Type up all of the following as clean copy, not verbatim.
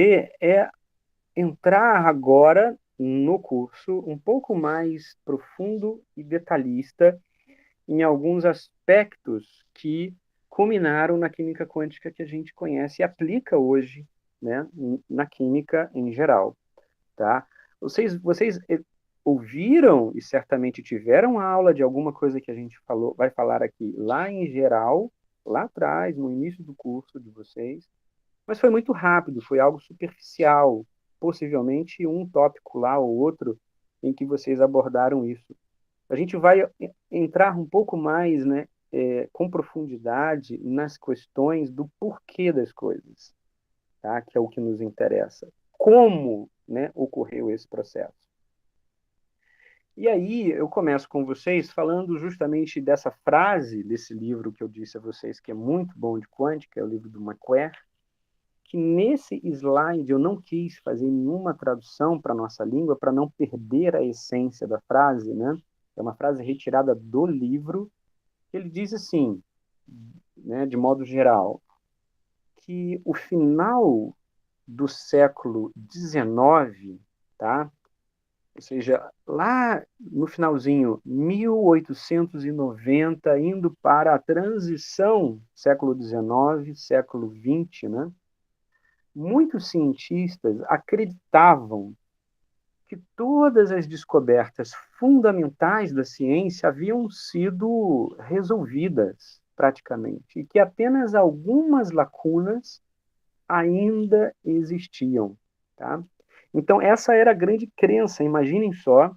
é entrar agora no curso um pouco mais profundo e detalhista em alguns aspectos que culminaram na química quântica que a gente conhece e aplica hoje, né, na química em geral, tá? Vocês ouviram e certamente tiveram aula de alguma coisa que a gente falou, vai falar aqui lá em geral, lá atrás, no início do curso de vocês, mas foi muito rápido, foi algo superficial, possivelmente um tópico lá ou outro em que vocês abordaram isso. A gente vai entrar um pouco mais, né, com profundidade nas questões do porquê das coisas, tá? Que é o que nos interessa. Como, né, ocorreu esse processo? E aí eu começo com vocês falando justamente dessa frase desse livro que eu disse a vocês que é muito bom de quântica, é o livro do McQuarrie, que nesse slide eu não quis fazer nenhuma tradução para a nossa língua para não perder a essência da frase, né? É uma frase retirada do livro. Ele diz assim, né, de modo geral, que o final do século XIX, tá? Ou seja, lá no finalzinho, 1890, indo para a transição século XIX, século XX, né? Muitos cientistas acreditavam que todas as descobertas fundamentais da ciência haviam sido resolvidas praticamente e que apenas algumas lacunas ainda existiam, tá? Então essa era a grande crença. Imaginem só,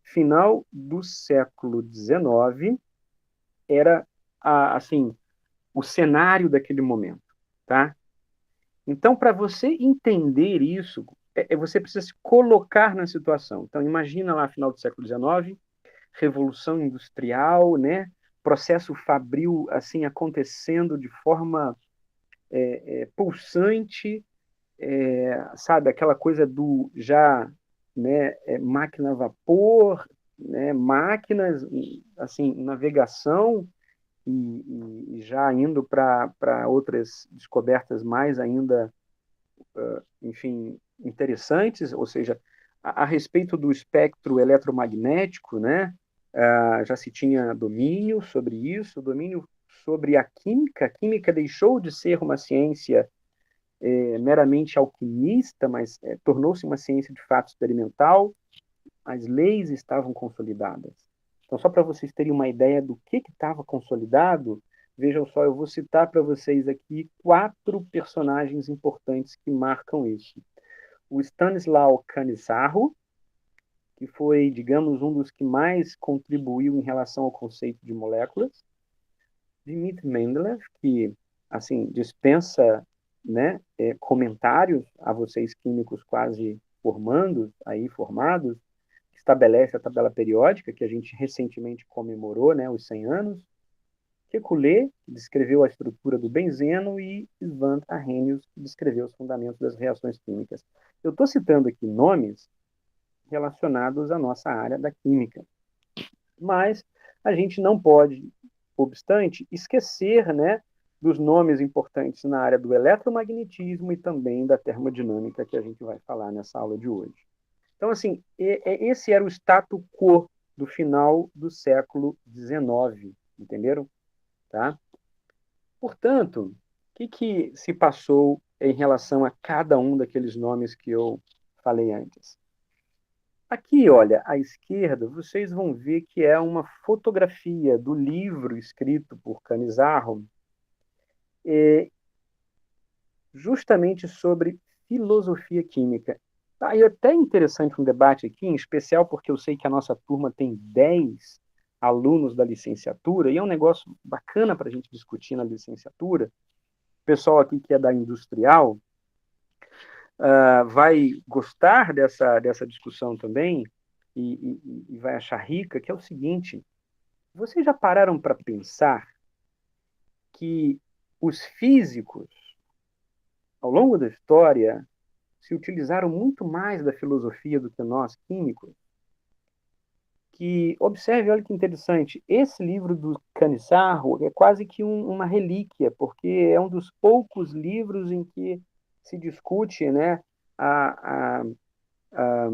final do século XIX era assim o cenário daquele momento, tá? Então, para você entender isso, você precisa se colocar na situação. Então, imagina lá, final do século XIX, Revolução Industrial, né? Processo fabril assim acontecendo de forma pulsante, sabe? Aquela coisa do já, né? Máquina a vapor, né? Máquinas, assim, navegação e já indo para outras descobertas mais ainda enfim, interessantes, ou seja, a respeito do espectro eletromagnético, né? Já se tinha domínio sobre isso, domínio sobre a química. A química deixou de ser uma ciência meramente alquimista, mas tornou-se uma ciência de fato experimental. As leis estavam consolidadas. Então, só para vocês terem uma ideia do que estava consolidado, vejam só, eu vou citar para vocês aqui 4 personagens importantes que marcam isso. O Stanislaw Canizaro, que foi, digamos, um dos que mais contribuiu em relação ao conceito de moléculas. Dmitry Mendeleev, que, assim, dispensa, né, comentários a vocês químicos quase formados, estabelece a tabela periódica, que a gente recentemente comemorou, né, os 100 anos. Kekulé, que descreveu a estrutura do benzeno, e Svante Arrhenius, que descreveu os fundamentos das reações químicas. Eu estou citando aqui nomes relacionados à nossa área da química, mas a gente não pode, obstante, esquecer, né, dos nomes importantes na área do eletromagnetismo e também da termodinâmica que a gente vai falar nessa aula de hoje. Então, assim, esse era o status quo do final do século XIX, entenderam? Tá? Portanto, o que se passou em relação a cada um daqueles nomes que eu falei antes? Aqui, olha, à esquerda, vocês vão ver que é uma fotografia do livro escrito por Canizaro, justamente sobre filosofia química. Tá, e é até interessante um debate aqui, em especial porque eu sei que a nossa turma tem 10 alunos da licenciatura, e é um negócio bacana para a gente discutir na licenciatura. O pessoal aqui que é da industrial vai gostar dessa discussão também e vai achar rica, que é o seguinte: vocês já pararam para pensar que os físicos, ao longo da história, se utilizaram muito mais da filosofia do que nós, químicos? Que, observe, olha que interessante, esse livro do Canissaro é quase que uma relíquia, porque é um dos poucos livros em que se discute, né, a, a,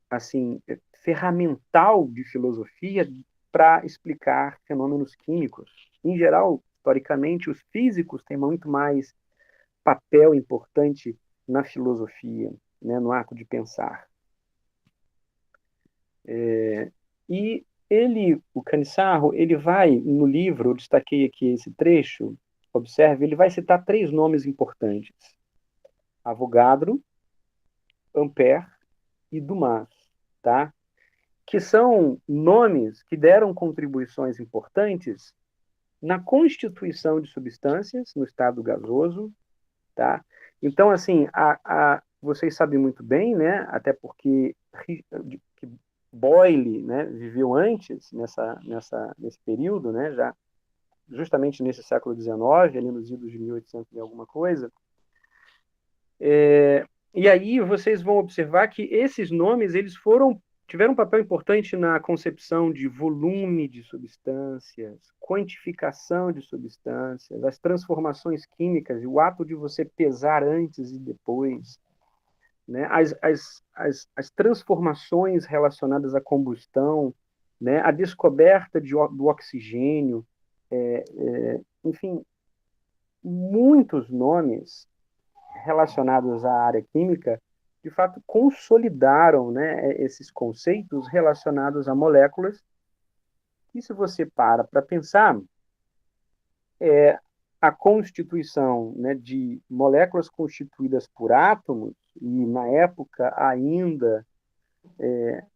assim, ferramental de filosofia para explicar fenômenos químicos. Em geral, historicamente, os físicos têm muito mais papel importante na filosofia, né, no ato de pensar. E ele, o Canissaro, ele vai, no livro, eu destaquei aqui esse trecho, observe, ele vai citar três nomes importantes: Avogadro, Ampère e Dumas, tá? Que são nomes que deram contribuições importantes na constituição de substâncias no estado gasoso, tá? Então, assim, vocês sabem muito bem, né? Até porque que Boyle, né, viveu antes nesse período, né? Já justamente nesse século XIX, ali nos idos de 1800 e alguma coisa. E aí vocês vão observar que esses nomes eles tiveram um papel importante na concepção de volume de substâncias, quantificação de substâncias, as transformações químicas e o ato de você pesar antes e depois, né? As transformações relacionadas à combustão, né? A descoberta do oxigênio, enfim, muitos nomes relacionados à área química, de fato, consolidaram, né, esses conceitos relacionados a moléculas. E se você para pensar, a constituição, né, de moléculas constituídas por átomos, e na época ainda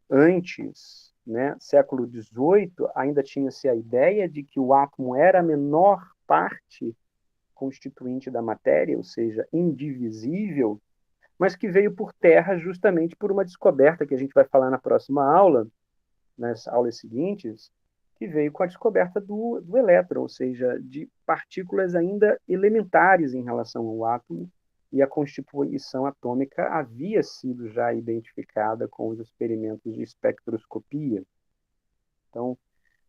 antes, né, século XVIII, ainda tinha-se a ideia de que o átomo era a menor parte constituinte da matéria, ou seja, indivisível, mas que veio por terra justamente por uma descoberta que a gente vai falar na próxima aula, nas aulas seguintes, que veio com a descoberta do elétron, ou seja, de partículas ainda elementares em relação ao átomo, e a constituição atômica havia sido já identificada com os experimentos de espectroscopia. Então,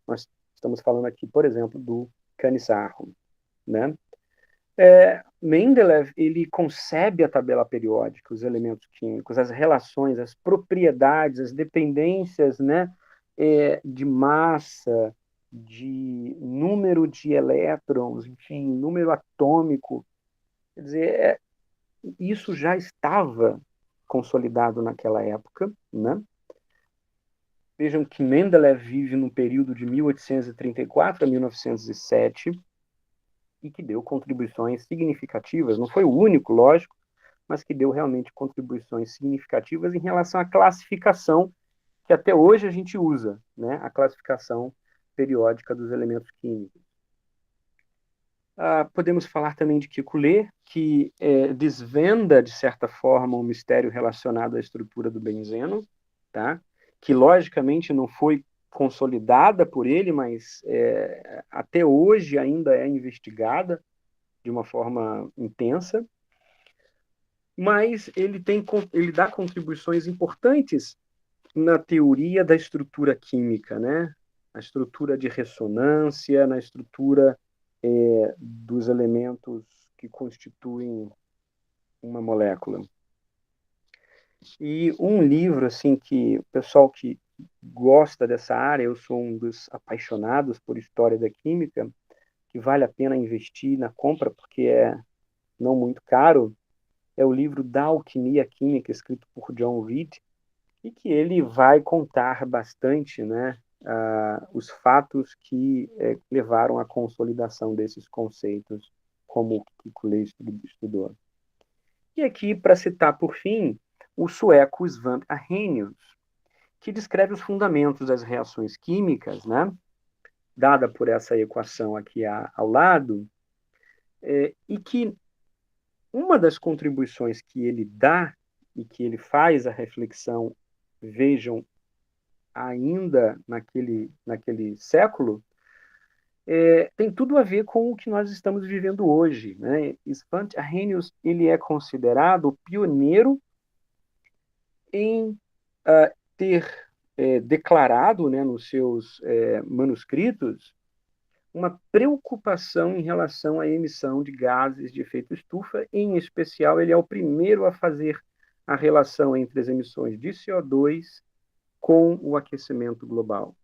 nós estamos falando aqui, por exemplo, do Canissaro, né? Mendeleev ele concebe a tabela periódica, os elementos químicos, as relações, as propriedades, as dependências, né, de massa, de número de elétrons, enfim, número atômico. Quer dizer, isso já estava consolidado naquela época, né? Vejam que Mendeleev vive no período de 1834 a 1907 e que deu contribuições significativas. Não foi o único, lógico, mas que deu realmente contribuições significativas em relação à classificação que até hoje a gente usa, né? A classificação periódica dos elementos químicos. Podemos falar também de Kekulé, que desvenda, de certa forma, um mistério relacionado à estrutura do benzeno, tá? Que logicamente não foi consolidada por ele, mas até hoje ainda é investigada de uma forma intensa. Mas ele dá contribuições importantes na teoria da estrutura química, né? A estrutura de ressonância, na estrutura dos elementos que constituem uma molécula. E um livro assim que o pessoal que gosta dessa área, eu sou um dos apaixonados por história da química, que vale a pena investir na compra porque é não muito caro, é o livro Da Alquimia Química, escrito por John Reed, e que ele vai contar bastante, né, os fatos que levaram à consolidação desses conceitos, como o Kekulé estudou. E aqui, para citar por fim, o sueco Svante Arrhenius, que descreve os fundamentos das reações químicas, né, dada por essa equação aqui ao lado, e que uma das contribuições que ele dá e que ele faz a reflexão, vejam, ainda naquele século, tem tudo a ver com o que nós estamos vivendo hoje, né? Svante Arrhenius ele é considerado o pioneiro em ter declarado, né, nos seus manuscritos uma preocupação em relação à emissão de gases de efeito estufa. Em especial, ele é o primeiro a fazer a relação entre as emissões de CO2 com o aquecimento global.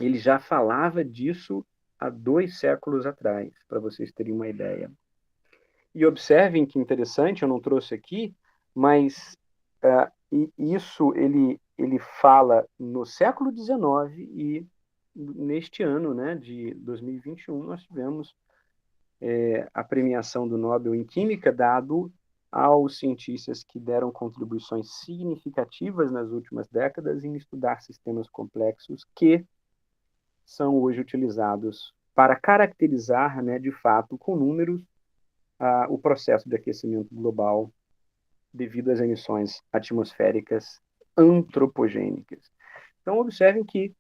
Ele já falava disso há 2 séculos atrás, para vocês terem uma ideia. E observem que interessante, eu não trouxe aqui, mas isso ele fala no século XIX e neste ano, né, de 2021, nós tivemos a premiação do Nobel em Química dado aos cientistas que deram contribuições significativas nas últimas décadas em estudar sistemas complexos que são hoje utilizados para caracterizar, né, de fato, com números, o processo de aquecimento global devido às emissões atmosféricas antropogênicas. Então, observem que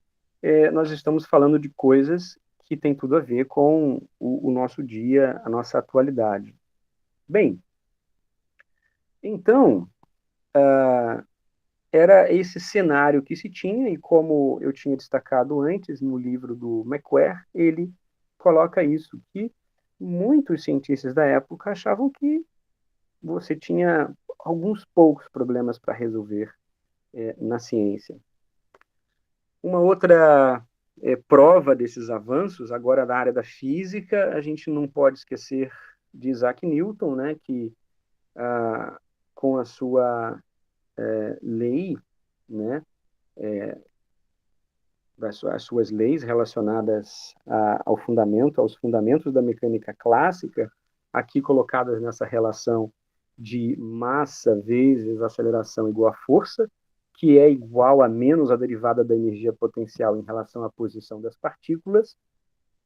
nós estamos falando de coisas que têm tudo a ver com o nosso dia, a nossa atualidade. Bem, então, era esse cenário que se tinha, e como eu tinha destacado antes no livro do Macquarie, ele coloca isso, que muitos cientistas da época achavam que você tinha alguns poucos problemas para resolver na ciência. Uma outra prova desses avanços, agora na área da física, a gente não pode esquecer de Isaac Newton, né, que com a sua lei, né, as suas leis relacionadas ao fundamento, aos fundamentos da mecânica clássica, aqui colocadas nessa relação de massa vezes aceleração igual a força, que é igual a menos a derivada da energia potencial em relação à posição das partículas.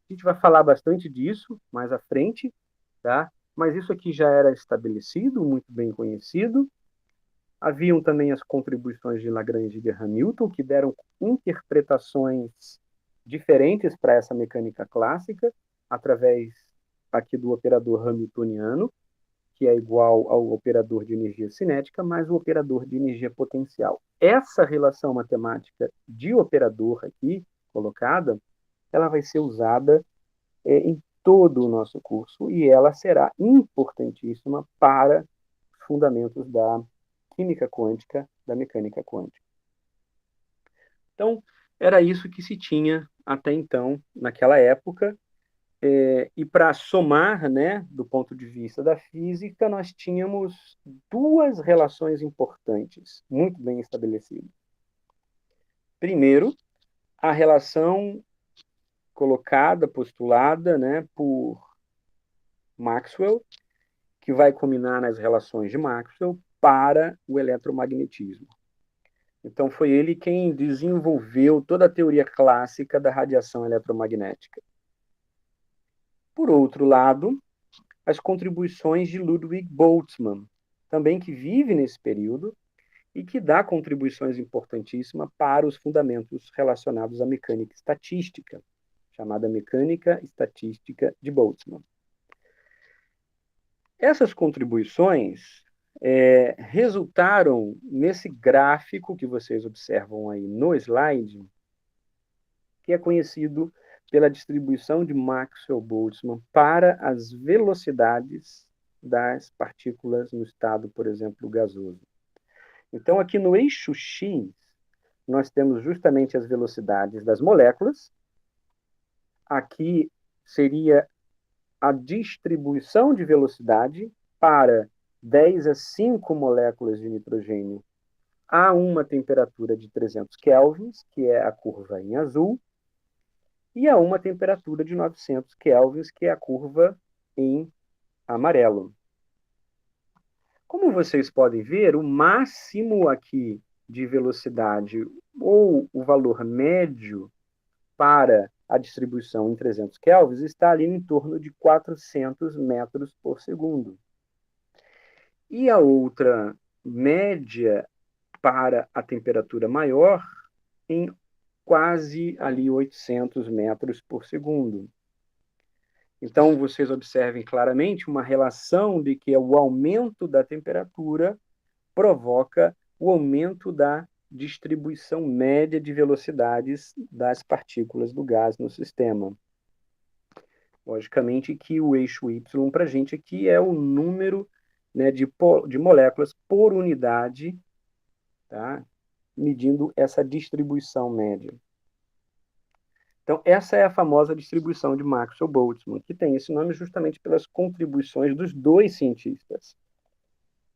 A gente vai falar bastante disso mais à frente, tá? Mas isso aqui já era estabelecido, muito bem conhecido. Haviam também as contribuições de Lagrange e de Hamilton, que deram interpretações diferentes para essa mecânica clássica, através aqui do operador hamiltoniano, que é igual ao operador de energia cinética, mais o operador de energia potencial. Essa relação matemática de operador aqui, colocada, ela vai ser usada em todo o nosso curso e ela será importantíssima para os fundamentos da química quântica, da mecânica quântica. Então, era isso que se tinha até então, naquela época, e para somar, né, do ponto de vista da física, nós tínhamos duas relações importantes, muito bem estabelecidas. Primeiro, a relação colocada, postulada, né, por Maxwell, que vai culminar nas relações de Maxwell para o eletromagnetismo. Então, foi ele quem desenvolveu toda a teoria clássica da radiação eletromagnética. Por outro lado, as contribuições de Ludwig Boltzmann, também que vive nesse período e que dá contribuições importantíssimas para os fundamentos relacionados à mecânica estatística, chamada mecânica estatística de Boltzmann. Essas contribuições resultaram nesse gráfico que vocês observam aí no slide, que é conhecido pela distribuição de Maxwell-Boltzmann para as velocidades das partículas no estado, por exemplo, gasoso. Então, aqui no eixo X, nós temos justamente as velocidades das moléculas. Aqui seria a distribuição de velocidade para 10 a 5 moléculas de nitrogênio a uma temperatura de 300 kelvins, que é a curva em azul, e a uma temperatura de 900 kelvins, que é a curva em amarelo. Como vocês podem ver, o máximo aqui de velocidade ou o valor médio para a distribuição em 300 kelvins está ali em torno de 400 metros por segundo. E a outra média para a temperatura maior em quase ali 800 metros por segundo. Então, vocês observem claramente uma relação de que o aumento da temperatura provoca o aumento da distribuição média de velocidades das partículas do gás no sistema. Logicamente que o eixo Y para a gente aqui é o número, né, de moléculas por unidade, tá? Medindo essa distribuição média. Então, essa é a famosa distribuição de Maxwell-Boltzmann, que tem esse nome justamente pelas contribuições dos dois cientistas.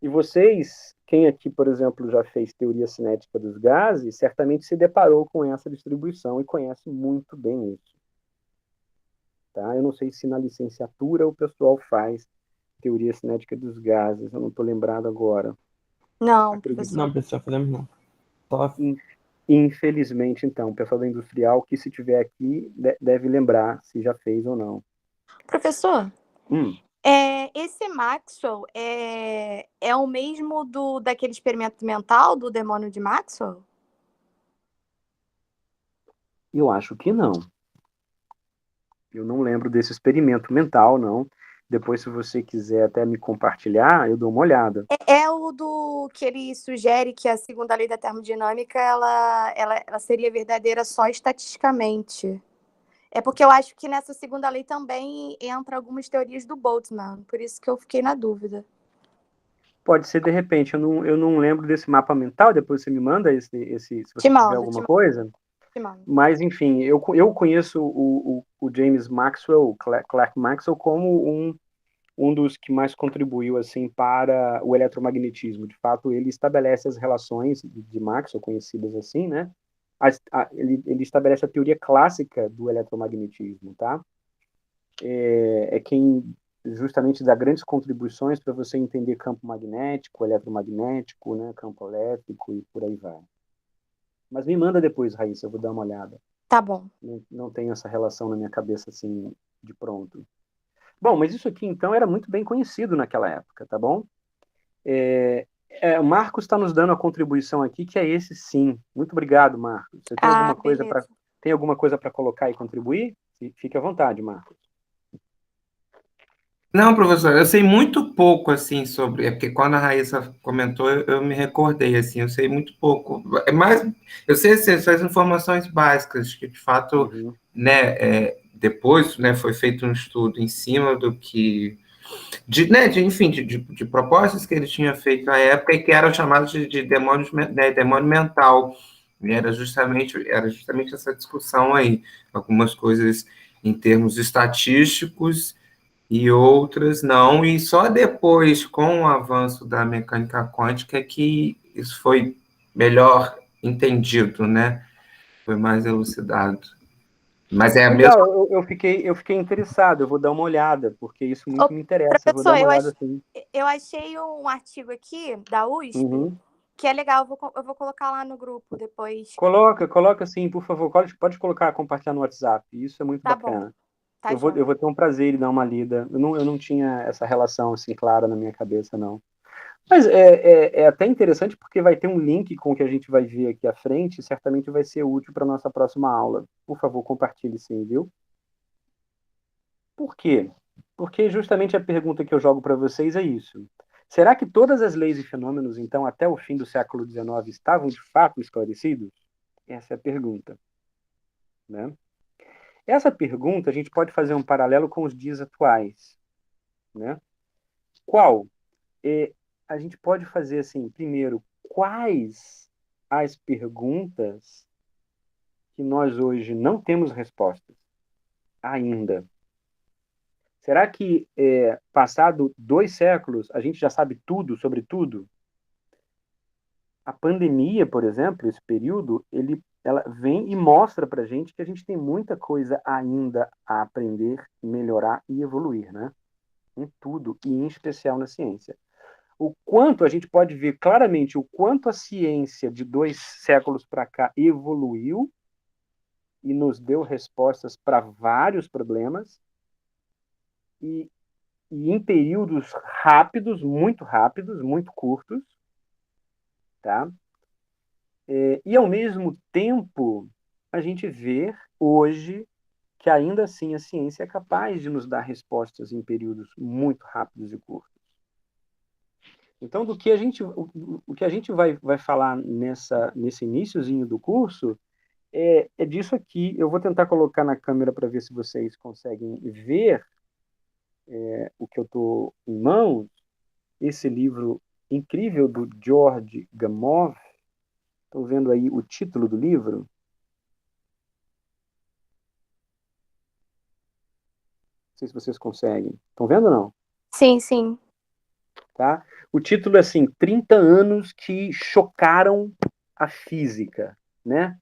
E vocês, quem aqui, por exemplo, já fez teoria cinética dos gases, certamente se deparou com essa distribuição e conhece muito bem isso. Tá? Eu não sei se na licenciatura o pessoal faz teoria cinética dos gases, eu não estou lembrado agora. Não, Acredito. professor. Não, pessoal, fazemos não. Só Infelizmente, então, o pessoal da industrial, que se tiver aqui, deve lembrar se já fez ou não. Professor, Hum, esse Maxwell é o mesmo daquele experimento mental do demônio de Maxwell? eu acho que não. Eu não lembro desse experimento mental, não. Depois, se você quiser até me compartilhar, eu dou uma olhada. É o do que ele sugere que a segunda lei da termodinâmica ela seria verdadeira só estatisticamente. É porque eu acho que nessa segunda lei também entra algumas teorias do Boltzmann, por isso que eu fiquei na dúvida. Pode ser de repente, eu não lembro desse mapa mental, depois você me manda se Te você tiver mando, alguma coisa. te mando. Mas, enfim, eu conheço o James Maxwell, Clerk Maxwell, como um dos que mais contribuiu assim para o eletromagnetismo. De fato, ele estabelece as relações de Maxwell, conhecidas assim, né? Ele estabelece a teoria clássica do eletromagnetismo, tá? É quem justamente dá grandes contribuições para você entender campo magnético, eletromagnético, né? Campo elétrico e por aí vai. Mas me manda depois, Raíssa, eu vou dar uma olhada. Tá bom. Não tenho essa relação na minha cabeça assim de pronto. Bom, mas isso aqui então era muito bem conhecido naquela época, tá bom? O Marcos está nos dando a contribuição aqui, que é esse sim. Muito obrigado, Marcos. Você Ah, beleza. tem alguma coisa para colocar e contribuir? Fique à vontade, Marcos. Não, professor, eu sei muito pouco, assim, sobre... É porque quando a Raíssa comentou, eu me recordei, assim, eu sei muito pouco. É mais... Eu sei, assim, essas informações básicas, que, de fato, Uhum. né, depois, né, foi feito um estudo em cima do que... enfim, de propostas que ele tinha feito na época e que eram chamadas de demônios, né, demônio mental. E era justamente essa discussão aí. Algumas coisas em termos estatísticos e outras não, e só depois, com o avanço da mecânica quântica, é que isso foi melhor entendido, né? Foi mais elucidado. Mas é a mesma. Legal, eu fiquei interessado, eu vou dar uma olhada, porque isso Ô, muito me interessa. Eu vou dar professor, uma olhada sim. eu achei um artigo aqui da USP Uhum. que é legal, eu vou colocar lá no grupo depois. Coloca sim, por favor. Pode colocar, compartilhar no WhatsApp. Isso é muito Tá bom, bacana. tá Eu joia. vou ter um prazer em dar uma lida. Eu não tinha essa relação assim clara na minha cabeça, não. Mas é até interessante porque vai ter um link com o que a gente vai ver aqui à frente e certamente vai ser útil para a nossa próxima aula. Por favor, compartilhe sim, viu? Por quê? Porque justamente a pergunta que eu jogo para vocês é isso. Será que todas as leis e fenômenos, então, até o fim do século XIX, estavam de fato esclarecidos? Essa é a pergunta, né? Essa pergunta a gente pode fazer um paralelo com os dias atuais, né? Qual? A gente pode fazer assim, primeiro, quais as perguntas que nós hoje não temos respostas ainda? Será que, passado 2 séculos, a gente já sabe tudo sobre tudo? A pandemia, por exemplo, esse período, ela vem e mostra para a gente que a gente tem muita coisa ainda a aprender, melhorar e evoluir, né? Em tudo, e em especial na ciência. O quanto a gente pode ver claramente o quanto a ciência de 2 séculos para cá evoluiu e nos deu respostas para vários problemas e, e em períodos rápidos, muito curtos, tá? E ao mesmo tempo a gente vê hoje que ainda assim a ciência é capaz de nos dar respostas em períodos muito rápidos e curtos. Então, o que a gente vai falar nesse iniciozinho do curso é disso aqui. Eu vou tentar colocar na câmera para ver se vocês conseguem ver o que eu estou em mãos. Esse livro incrível do George Gamow. Estão vendo aí o título do livro? Não sei se vocês conseguem. Estão vendo ou não? Sim, sim. Tá? O título é assim, 30 anos que chocaram a física, né?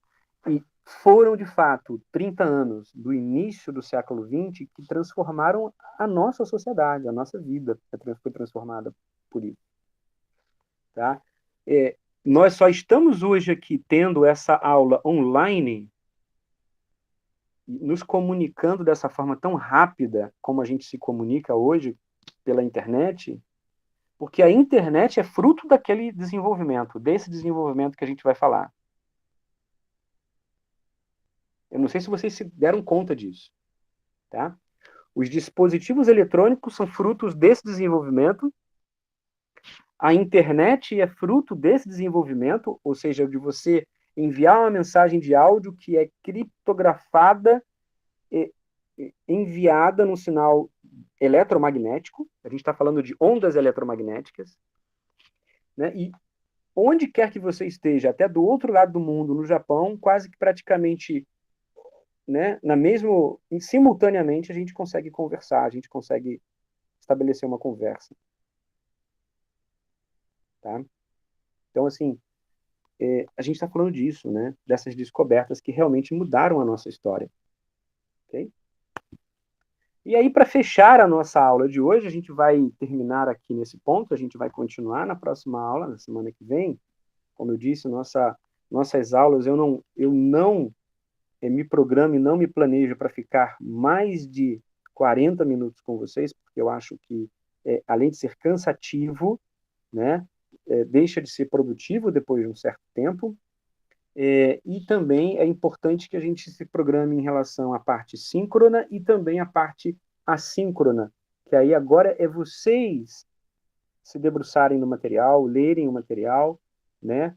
E foram, de fato, 30 anos do início do século XX que transformaram a nossa sociedade, a nossa vida foi transformada por isso. Tá? Nós só estamos hoje aqui tendo essa aula online, nos comunicando dessa forma tão rápida como a gente se comunica hoje pela internet, porque a internet é fruto daquele desenvolvimento, desse desenvolvimento que a gente vai falar. Eu não sei se vocês se deram conta disso, tá? Os dispositivos eletrônicos são frutos desse desenvolvimento, a internet é fruto desse desenvolvimento, ou seja, de você enviar uma mensagem de áudio que é criptografada e enviada num sinal eletromagnético. A gente está falando de ondas eletromagnéticas, né? E onde quer que você esteja, até do outro lado do mundo, no Japão, quase que praticamente, né, simultaneamente a gente consegue conversar, a gente consegue estabelecer uma conversa, tá? Então, assim, a gente está falando disso, né? Dessas descobertas que realmente mudaram a nossa história, ok? E aí, para fechar a nossa aula de hoje, a gente vai terminar aqui nesse ponto, a gente vai continuar na próxima aula, na semana que vem. Como eu disse, nossas aulas, eu não me programo e não me planejo para ficar mais de 40 minutos com vocês, porque eu acho que, além de ser cansativo, né, deixa de ser produtivo depois de um certo tempo, e também é importante que a gente se programe em relação à parte síncrona e também à parte assíncrona, que aí agora é vocês se debruçarem no material, lerem o material, né,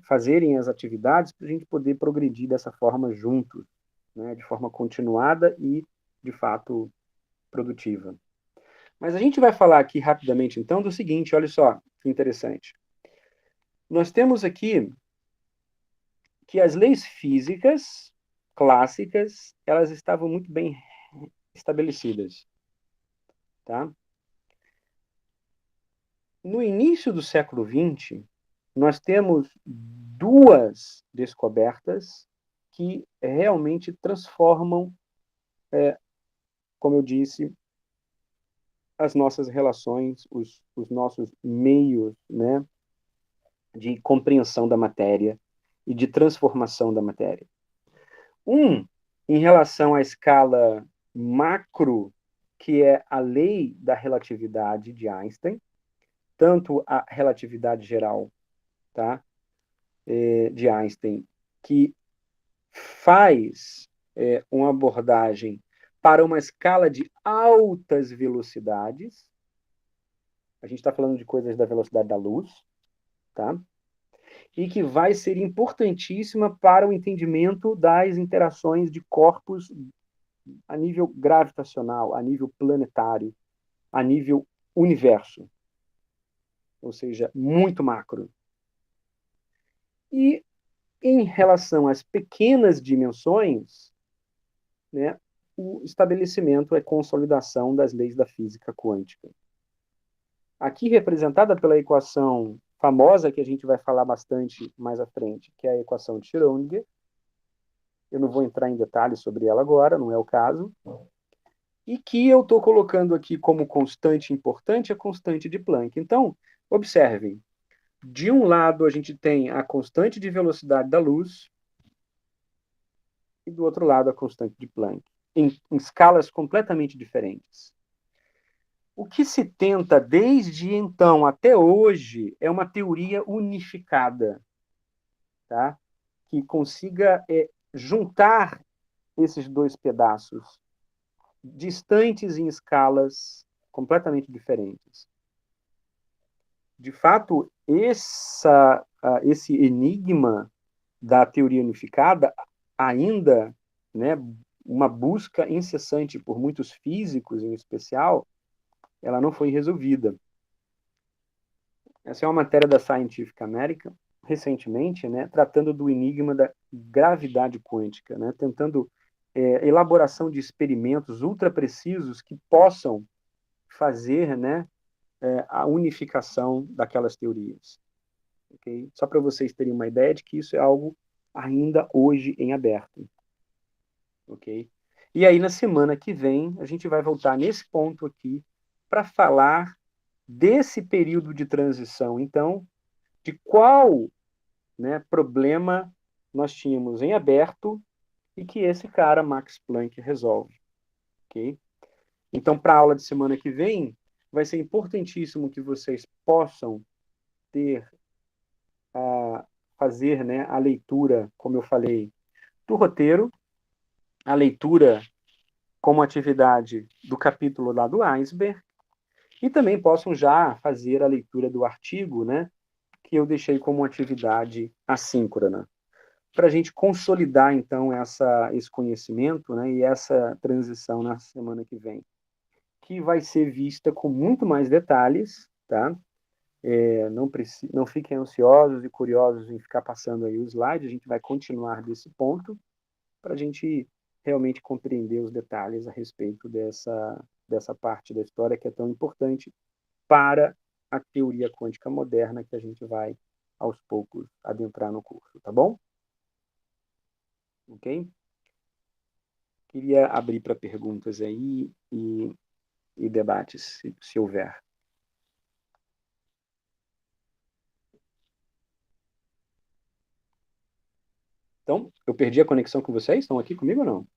fazerem as atividades para a gente poder progredir dessa forma juntos, né, de forma continuada e, de fato, produtiva. Mas a gente vai falar aqui rapidamente, então, do seguinte, olha só que interessante. Nós temos aqui que as leis físicas clássicas, elas estavam muito bem estabelecidas, tá? No início do século XX, nós temos duas descobertas que realmente transformam, como eu disse, as nossas relações, os nossos meios, né, de compreensão da matéria e de transformação da matéria. Em relação à escala macro, que é a lei da relatividade de Einstein, tanto a relatividade geral, tá, de Einstein, que faz uma abordagem para uma escala de altas velocidades. A gente está falando de coisas da velocidade da luz, tá? E que vai ser importantíssima para o entendimento das interações de corpos a nível gravitacional, a nível planetário, a nível universo, ou seja, muito macro. E em relação às pequenas dimensões, né, o estabelecimento é consolidação das leis da física quântica. Aqui representada pela equação famosa, que a gente vai falar bastante mais à frente, que é a equação de Schrödinger. Eu não vou entrar em detalhes sobre ela agora, não é o caso. E que eu estou colocando aqui como constante importante a constante de Planck. Então, observem, de um lado a gente tem a constante de velocidade da luz e do outro lado a constante de Planck, em escalas completamente diferentes. O que se tenta desde então até hoje é uma teoria unificada, tá? Que consiga juntar esses dois pedaços, distantes em escalas completamente diferentes. De fato, esse enigma da teoria unificada, ainda, né, uma busca incessante por muitos físicos, em especial, ela não foi resolvida. Essa é uma matéria da Scientific American, recentemente, né, tratando do enigma da gravidade quântica, né, tentando elaboração de experimentos ultra precisos que possam fazer, né, a unificação daquelas teorias. Okay? Só para vocês terem uma ideia de que isso é algo ainda hoje em aberto. Ok? E aí, na semana que vem, a gente vai voltar nesse ponto aqui para falar desse período de transição, então, de qual, né, problema nós tínhamos em aberto e que esse cara, Max Planck, resolve. Ok? Então, para a aula de semana que vem, vai ser importantíssimo que vocês possam ter fazer, né, a leitura, como eu falei, do roteiro, a leitura como atividade do capítulo lá do Iceberg, e também possam já fazer a leitura do artigo, né, que eu deixei como atividade assíncrona, para a gente consolidar, então, esse conhecimento, né, e essa transição na semana que vem, que vai ser vista com muito mais detalhes, tá? Não fiquem ansiosos e curiosos em ficar passando aí o slide, a gente vai continuar desse ponto para a gente realmente compreender os detalhes a respeito dessa parte da história que é tão importante para a teoria quântica moderna que a gente vai, aos poucos, adentrar no curso, tá bom? Ok? Queria abrir para perguntas aí e debates, se houver. Então, eu perdi a conexão com vocês? Estão aqui comigo ou não?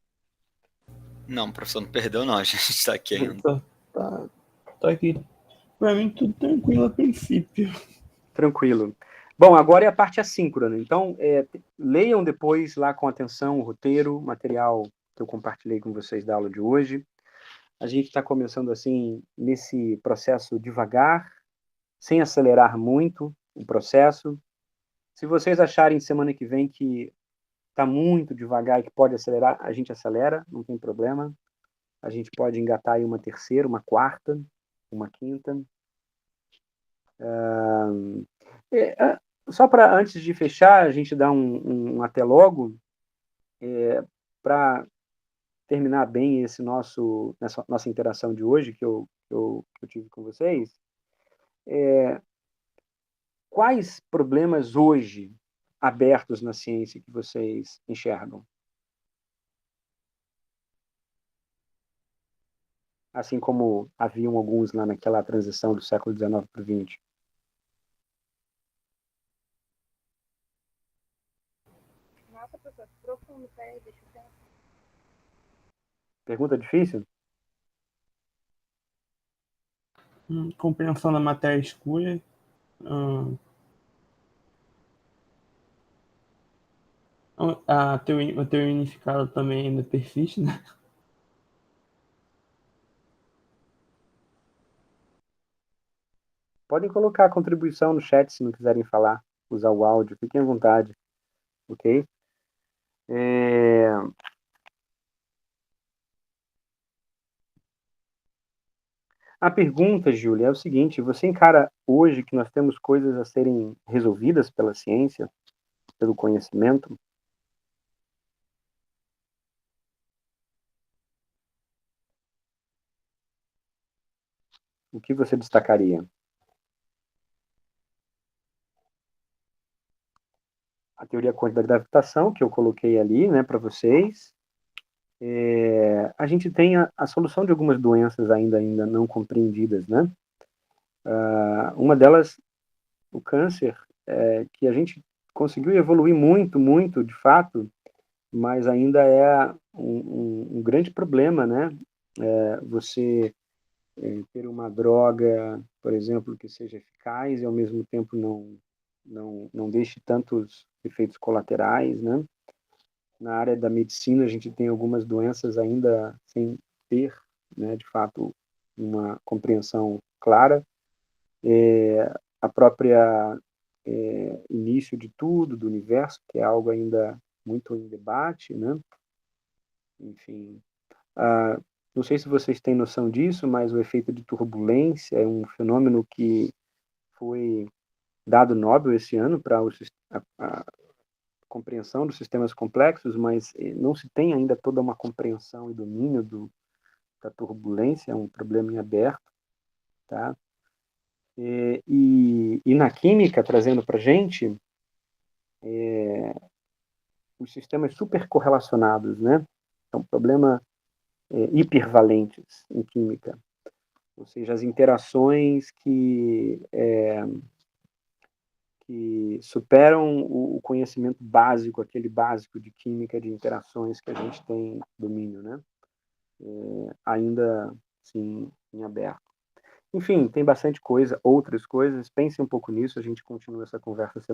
Não, o professor não perdeu, não. A gente está aqui ainda. Tá aqui. Pra mim, tudo tranquilo a princípio. Tranquilo. Bom, agora é a parte assíncrona. Então, leiam depois lá com atenção o roteiro, o material que eu compartilhei com vocês da aula de hoje. A gente está começando assim, nesse processo devagar, sem acelerar muito o processo. Se vocês acharem semana que vem que está muito devagar e que pode acelerar, a gente acelera, não tem problema. A gente pode engatar aí uma terceira, uma quarta, uma quinta. Só para, antes de fechar, a gente dar um até logo, para terminar bem essa nossa interação de hoje que eu tive com vocês. Quais problemas hoje abertos na ciência que vocês enxergam? Assim como haviam alguns lá naquela transição do século XIX para o XX. Nossa, professor, que profundo, peraí, deixa eu pensar. Pergunta difícil? Compreensão da matéria escura. A teoria unificada também ainda persiste, né? Podem colocar a contribuição no chat se não quiserem falar, usar o áudio, fiquem à vontade, ok? A pergunta, Júlia, é o seguinte: você encara hoje que nós temos coisas a serem resolvidas pela ciência, pelo conhecimento? O que você destacaria? A teoria quântica da gravitação, que eu coloquei ali, né, para vocês. A gente tem a solução de algumas doenças ainda não compreendidas, né? Uma delas, o câncer, que a gente conseguiu evoluir muito, muito, de fato, mas ainda é um grande problema, né? Você ter uma droga, por exemplo, que seja eficaz e ao mesmo tempo não deixe tantos efeitos colaterais, né? Na área da medicina, a gente tem algumas doenças ainda sem ter, né, de fato, uma compreensão clara. A própria início de tudo, do universo, que é algo ainda muito em debate, né? Enfim, não sei se vocês têm noção disso, mas o efeito de turbulência é um fenômeno que foi dado Nobel esse ano para a compreensão dos sistemas complexos, mas não se tem ainda toda uma compreensão e domínio da turbulência, é um problema em aberto, tá? E na química, trazendo para a gente, os sistemas super correlacionados, né? É um problema hipervalentes em química, ou seja, as interações que superam o conhecimento básico, aquele básico de química de interações que a gente tem domínio, né? Ainda, sim, em aberto. Enfim, tem bastante coisa, outras coisas. Pense um pouco nisso, a gente continua essa conversa